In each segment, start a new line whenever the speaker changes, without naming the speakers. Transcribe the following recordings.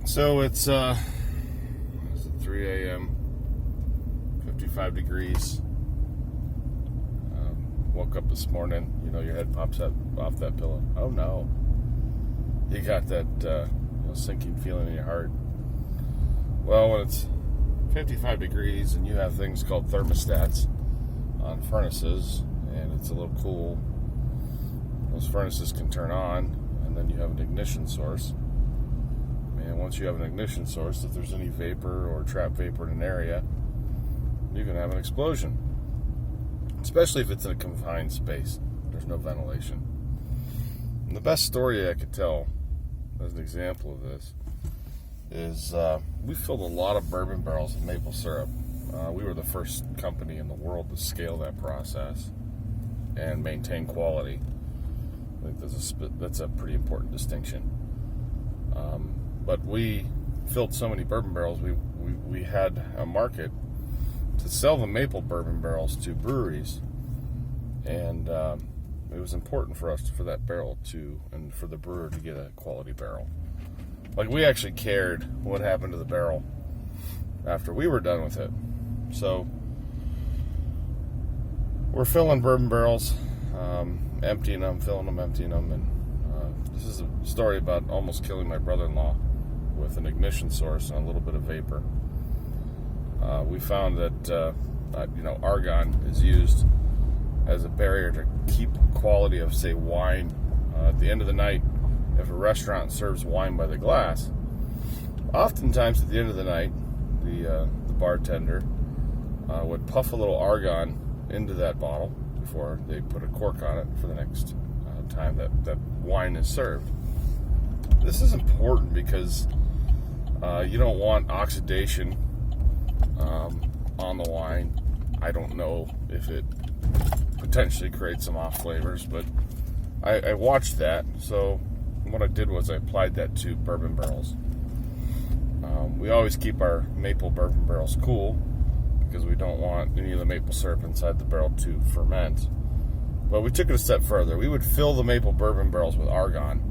So it's 3 a.m., 55 degrees. Woke up this morning, your head pops up off that pillow. Oh no. You got that sinking feeling in your heart. Well, when it's 55 degrees and you have things called thermostats on furnaces and it's a little cool, those furnaces can turn on, and then you have an ignition source. And once you have an ignition source, if there's any vapor or trapped vapor in an area, you can have an explosion. Especially if it's in a confined space. There's no ventilation. And the best story I could tell as an example of this is we filled a lot of bourbon barrels with maple syrup. We were the first company in the world to scale that process and maintain quality. I think that's a pretty important distinction. But we filled so many bourbon barrels, we had a market to sell the maple bourbon barrels to breweries, and it was important for us for that barrel and for the brewer to get a quality barrel. Like, we actually cared what happened to the barrel after we were done with it. So we're filling bourbon barrels, emptying them, filling them, emptying them, and this is a story about almost killing my brother-in-law with an ignition source and a little bit of vapor. We found that argon is used as a barrier to keep quality of, say, wine. At the end of the night, if a restaurant serves wine by the glass, oftentimes at the end of the night, the bartender would puff a little argon into that bottle before they put a cork on it for the next time that wine is served. This is important because you don't want oxidation on the wine. I don't know if it potentially creates some off flavors, but I watched that. So what I did was I applied that to bourbon barrels. We always keep our maple bourbon barrels cool because we don't want any of the maple syrup inside the barrel to ferment. But we took it a step further. We would fill the maple bourbon barrels with argon.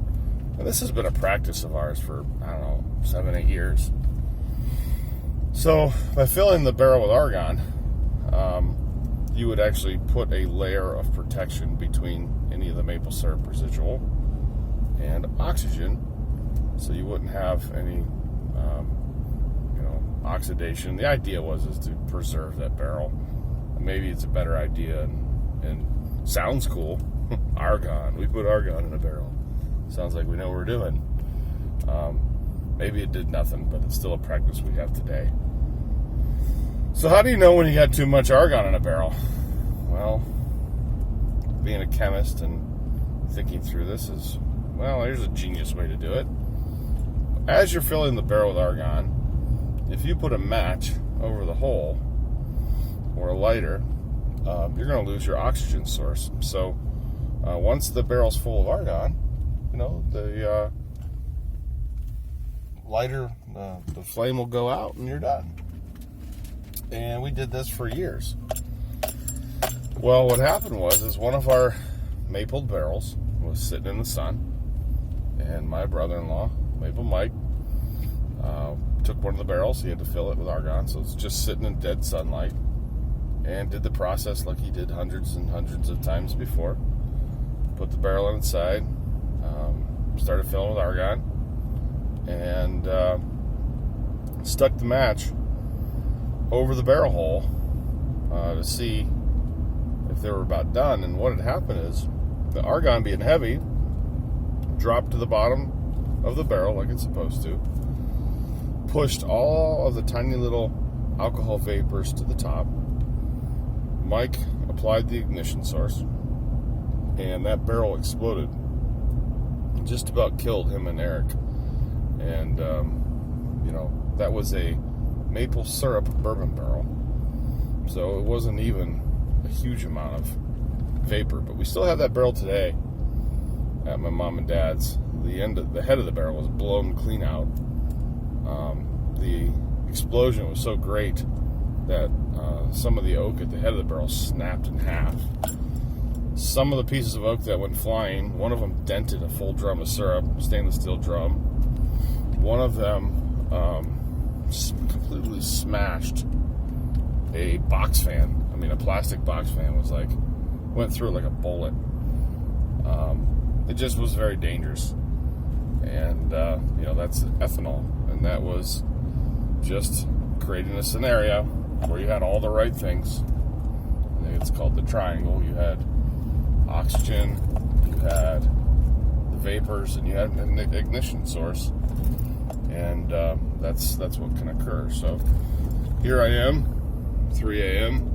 And this has been a practice of ours for, 7-8 years. So by filling the barrel with argon, you would actually put a layer of protection between any of the maple syrup residual and oxygen, so you wouldn't have any oxidation. The idea was to preserve that barrel. Maybe it's a better idea and sounds cool. Argon. We put argon in a barrel. Sounds like we know what we're doing. Maybe it did nothing, but it's still a practice we have today. So how do you know when you got too much argon in a barrel? Well, being a chemist and thinking through this here's a genius way to do it. As you're filling the barrel with argon, if you put a match over the hole or a lighter, you're going to lose your oxygen source. So once the barrel's full of argon, the lighter, the flame will go out and you're done. And we did this for years. Well, what happened was one of our mapled barrels was sitting in the sun, and my brother-in-law, Maple Mike, took one of the barrels. He had to fill it with argon, so it's just sitting in dead sunlight, and did the process like he did hundreds and hundreds of times before. Put the barrel inside, started filling with argon, and stuck the match over the barrel hole to see if they were about done. And what had happened is the argon, being heavy, dropped to the bottom of the barrel like it's supposed to, pushed all of the tiny little alcohol vapors to the top. Mike applied the ignition source, and that barrel exploded. Just about killed him and Eric. And that was a maple syrup bourbon barrel, so it wasn't even a huge amount of vapor. But we still have that barrel today at my mom and dad's. The head of the barrel was blown clean out. The explosion was so great that some of the oak at the head of the barrel snapped in half. Some of the pieces of oak that went flying, one of them dented a full drum of syrup, stainless steel drum. One of them completely smashed a box fan. I mean, a plastic box fan went through it like a bullet. It just was very dangerous. And, that's ethanol. And that was just creating a scenario where you had all the right things. I think it's called the triangle. You had oxygen, you had the vapors, and you had an ignition source. And that's what can occur. So here I am, 3 a.m.,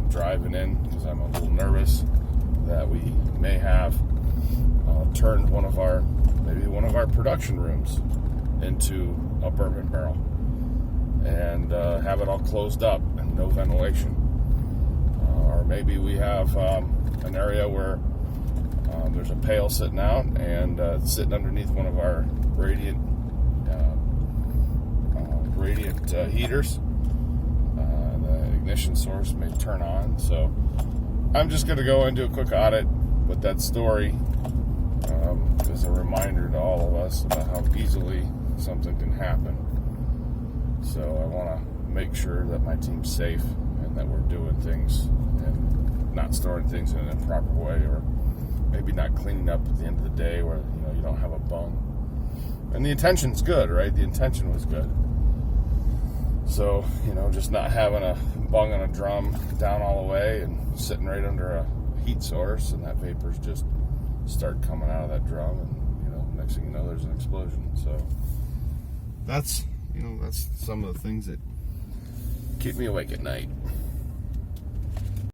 driving in because I'm a little nervous that we may have turned one of our production rooms into a bourbon barrel and have it all closed up and no ventilation. Or maybe we have an area where there's a pail sitting out and it's sitting underneath one of our radiant heaters. The ignition source may turn on. So I'm just going to go and do a quick audit with that story as a reminder to all of us about how easily something can happen. So I want to make sure that my team's safe and that we're doing things and not storing things in an improper way, or maybe not cleaning up at the end of the day where you don't have a bung. And the intention's good, right? The intention was good. So, just not having a bung on a drum down all the way and sitting right under a heat source, and that vapors just start coming out of that drum, and next thing you know, there's an explosion. So that's some of the things that keep me awake at night.